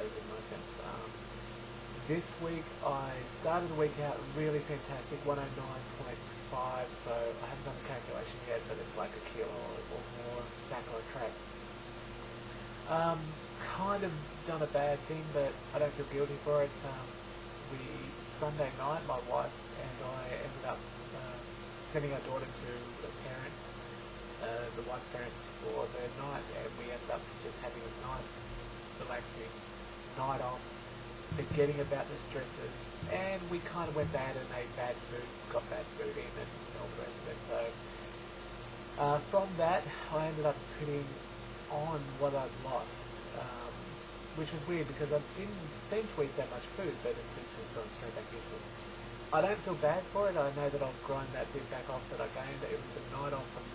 kilos in my sense. This week I started the week out really fantastic, 109.5, so I haven't done the calculation yet, but it's like a kilo or more back on track. Kind of done a bad thing, but I don't feel guilty for it. Sunday night, my wife and I ended up sending our daughter to the parents, the wife's parents, for the night, and we ended up just having a nice, relaxing night off, forgetting about the stresses, and we kind of went bad and ate bad food, got bad food in, and all the rest of it. So from that, I ended up putting on what I'd lost, which was weird because I didn't seem to eat that much food, but it seemed to just gone straight back into it. I don't feel bad for it. I know that I've grown that bit back off that I gained. It was a night off from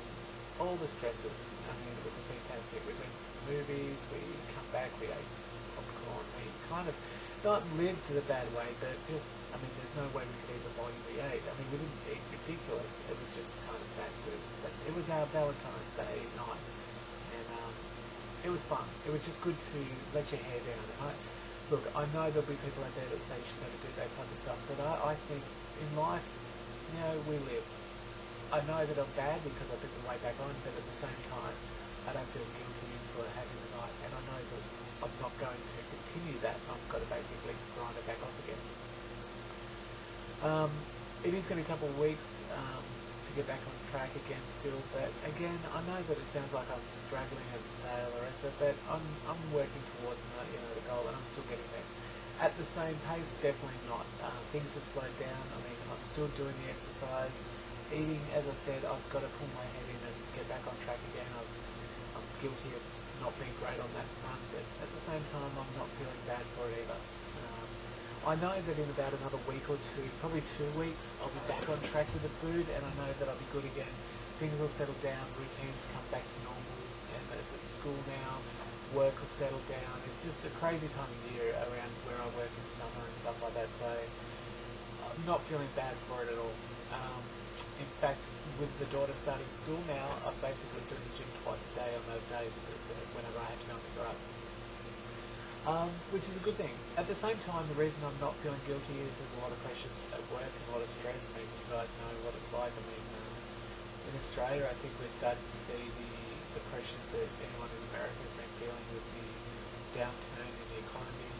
all the stresses. I mean, it was a fantastic. We went to the movies, we come back, we ate popcorn, we kind of not lived the bad way, but just, I mean, there's no way we could eat the volume we ate. I mean, we didn't eat ridiculous. It was just kind of bad food. But it was our Valentine's Day night. It was fun. It was just good to let your hair down. And I know there'll be people out there that say you should never do that type of stuff, but I think in life, we live. I know that I'm bad because I put the weight back on, but at the same time, I don't feel guilty for having the night, and I know that I'm not going to continue that. I've got to basically grind it back off again. It is going to be a couple of weeks to get back on track again still, but again, I know that it sounds like I'm struggling and stale, the rest of it, but I'm working towards the goal, and I'm still getting there. At the same pace, definitely not. Things have slowed down. I mean, I'm still doing the exercise. Eating, as I said, I've got to pull my head in and get back on track again. I'm guilty of not being great on that front, but at the same time, I'm not feeling bad for it either. I know that in about another week or two, probably 2 weeks, I'll be back on track with the food, and I know that I'll be good again. Things will settle down, routines come back to normal, and as at school now, work will settle down. It's just a crazy time of year around where I work in summer and stuff like that, so I'm not feeling bad for it at all. In fact, with the daughter starting school now, I'm basically doing the gym twice a day on those days whenever I have to go and pick her up. Which is a good thing. At the same time, the reason I'm not feeling guilty is there's a lot of pressures at work and a lot of stress. I mean, you guys know what it's like. I mean, in Australia, I think we're starting to see the pressures that anyone in America has been feeling with the downturn in the economy.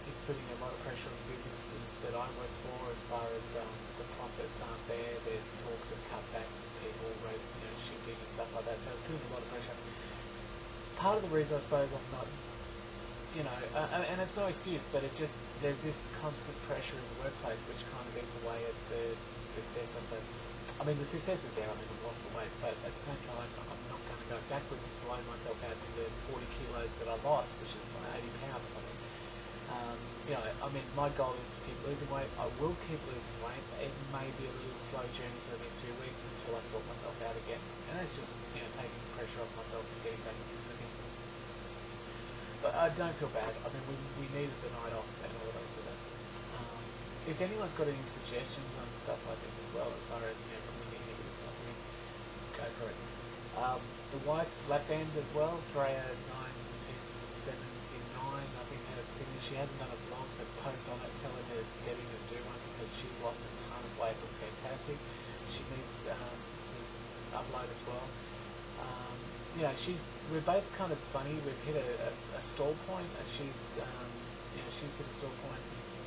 It's putting a lot of pressure on businesses that I work for as far as the profits aren't there. There's talks of cutbacks of people, shifting and stuff like that. So it's putting a lot of pressure. Part of the reason I suppose I'm not, and it's no excuse, but there's this constant pressure in the workplace which kind of eats away at the success, I suppose. I mean, the success is there. I mean, I've lost the weight, but at the same time, I'm not going to go backwards and blow myself out to the 40 kilos that I lost, which is like 80 pounds or something. I mean, my goal is to keep losing weight. I will keep losing weight. It may be a little slow journey for the next few weeks until I sort myself out again. And it's just, taking the pressure off myself and getting back used to things. But I don't feel bad. I mean, we needed the night off and all the rest of it. If anyone's got any suggestions on stuff like this as well, as far as, from the negative stuff, go for it. The wife's lap band as well, Freya 1979, I think had a finish. She hasn't done a vlog, so post on it, tell her to get in and do one because she's lost a ton of weight. It looks fantastic. She needs to upload as well. We're both kind of funny. We've hit a stall point. She's hit a stall point.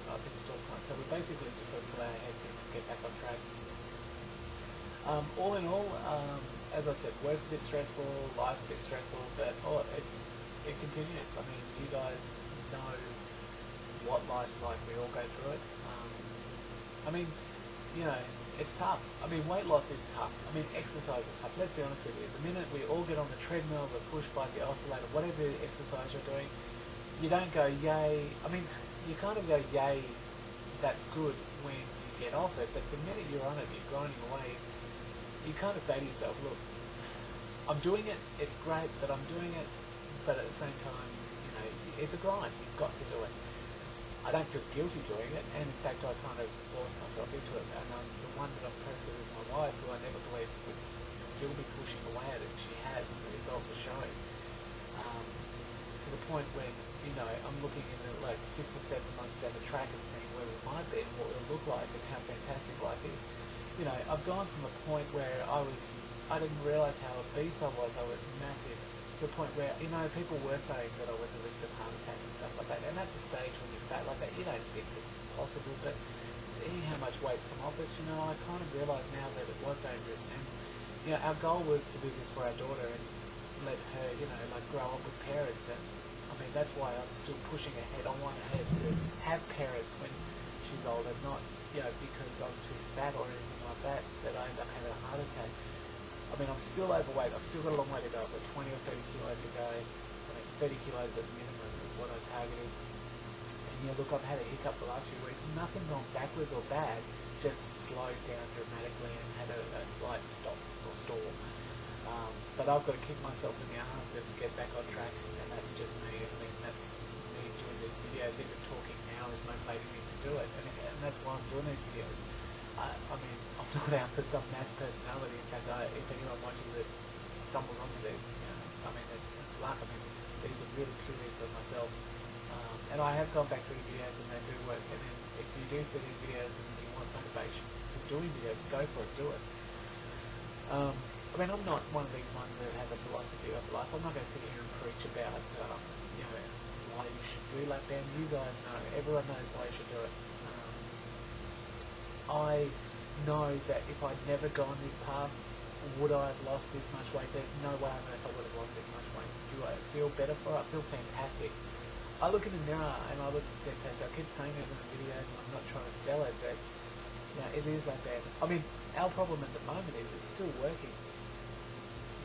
I've hit a stall point. So we basically just got to pull our heads in and get back on track. All in all, as I said, work's a bit stressful, life's a bit stressful, but it continues. I mean, you guys know what life's like. We all go through it. It's tough. I mean, weight loss is tough. I mean, exercise is tough. Let's be honest with you. The minute we all get on the treadmill, the push bike, the oscillator, whatever exercise you're doing, you don't go, yay. I mean, you kind of go, yay, that's good when you get off it. But the minute you're on it, you're grinding away, you kind of say to yourself, look, I'm doing it. It's great that I'm doing it. But at the same time, it's a grind. You've got to do it. I don't feel guilty doing it, and in fact I kind of forced myself into it. And the one that I'm impressed with is my wife, who I never believed would still be pushing away at it. She has, and the results are showing. So the point when, you know, I'm looking in like 6 or 7 months down the track and seeing where we might be and what we'll look like and how fantastic life is. You know, I've gone from a point where I didn't realise how obese I was massive, to a point where, you know, people were saying that I was at risk of heart attack and stuff like that. And at the stage when you're fat like that, you don't think it's possible, but seeing how much weight's come off us, you know, I kind of realise now that it was dangerous. And, you know, our goal was to do this for our daughter and let her, you know, like grow up with parents. And I mean, that's why I'm still pushing ahead. I want her to have parents when she's older, not, you know, because I'm too fat or anything like that, that I end up having a heart attack. I mean, I'm still overweight. I've still got a long way to go. I've got 20 or 30 kilos to go. I mean, 30 kilos at minimum is what our target is. And yeah, look, I've had a hiccup the last few weeks. Nothing gone backwards or bad, just slowed down dramatically and had a slight stop or stall. But I've got to kick myself in the arse and get back on track, and that's just me. I mean, that's me doing these videos. Even talking now is motivating me to do it, and that's why I'm doing these videos. I mean, I'm not out for some mass personality. In fact, if anyone watches it, stumbles onto this, you know, I mean, it's luck. I mean, these are really purely for myself. And I have gone back through the videos and they do work. And then if you do see these videos and you want motivation for doing videos, go for it, do it. I mean, I'm not one of these ones that have a philosophy of life. I'm not going to sit here and preach about, you know, why you should do lap band. You guys know. Everyone knows why you should do it. I know that if I'd never gone this path, would I have lost this much weight? There's no way on earth I would have lost this much weight. Do I feel better for it? I feel fantastic. I look in the mirror and I look fantastic. I keep saying this in the videos and I'm not trying to sell it, but you know, it is like that. I mean, our problem at the moment is it's still working,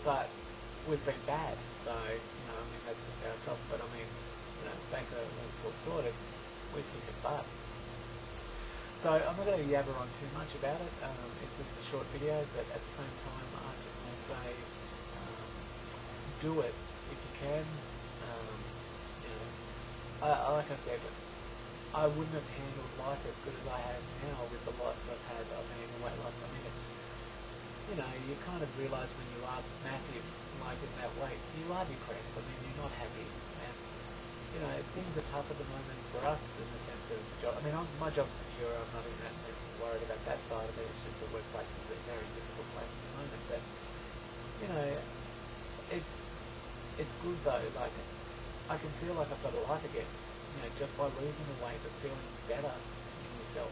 but we've been bad. So, you know, I mean, that's just ourselves. But I mean, you know, back when it's all sorted, we kick it butt. So I'm not going to yabber on too much about it. It's just a short video, but at the same time, I just want to say, do it if you can. You know, like I said, I wouldn't have handled life as good as I have now with the loss I've had. I mean, the weight loss. I mean, it's, you know, you kind of realise when you are massive, like in that weight, you are depressed. I mean, you're not happy. And you know, things are tough at the moment for us in the sense of job. I mean, my job's secure. I'm not in that sense worried about that side of it. It's just the workplace is a very difficult place at the moment. But you know, it's good though. Like, I can feel like I've got a life again. You know, just by losing the weight, but feeling better in yourself.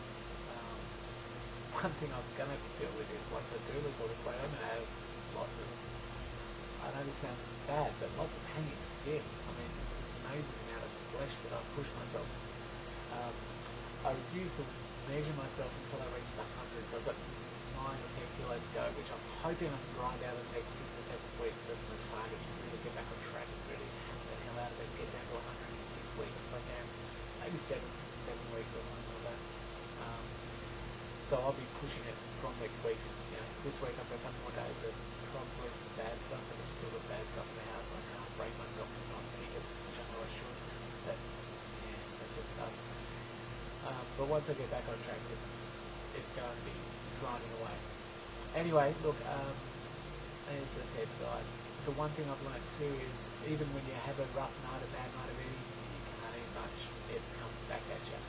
One thing I'm gonna have to deal with is once I do lose all this weight, I'm gonna have lots of. I know this sounds bad, but lots of hanging skin. I mean, it's amazing the amount of flesh that I've pushed myself. I refuse to measure myself until I reach the 100, so I've got 9 or 10 kilos to go, which I'm hoping I can grind out in the next 6 or 7 weeks. That's my target, to really get back on track and really hammer the hell out of it, get down to 100 in 6 weeks if I can. Maybe 7 weeks or something like that. So I'll be pushing it from next week. You know, this week I've got a couple more days of probably some bad stuff, because I've still got bad stuff in the house. I can't break myself to not eat it, which I know I should. But yeah, that's just us. But once I get back on track, it's going to be grinding away. Anyway, look, as I said, guys, the one thing I've learned too is even when you have a rough night, a bad night of eating, you can't eat much. It comes back at you.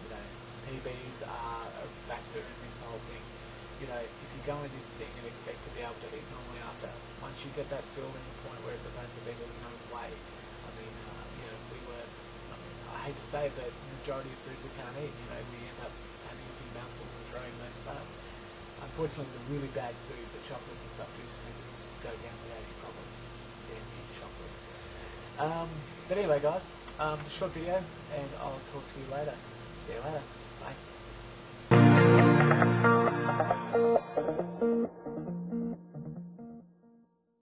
You know, PBs are a factor in this whole thing. You know, if you go in this thing and expect to be able to eat normally after, once you get that filled in the point where it's supposed to be, there's no way. I mean, you know, I hate to say it, but the majority of food we can't eat, you know, we end up having a few mouthfuls and throwing most of it. Unfortunately, the really bad food, the chocolates and stuff, do seem to go down without any problems. Damn you, chocolate. But anyway, guys, short video, and I'll talk to you later. See you later. Bye.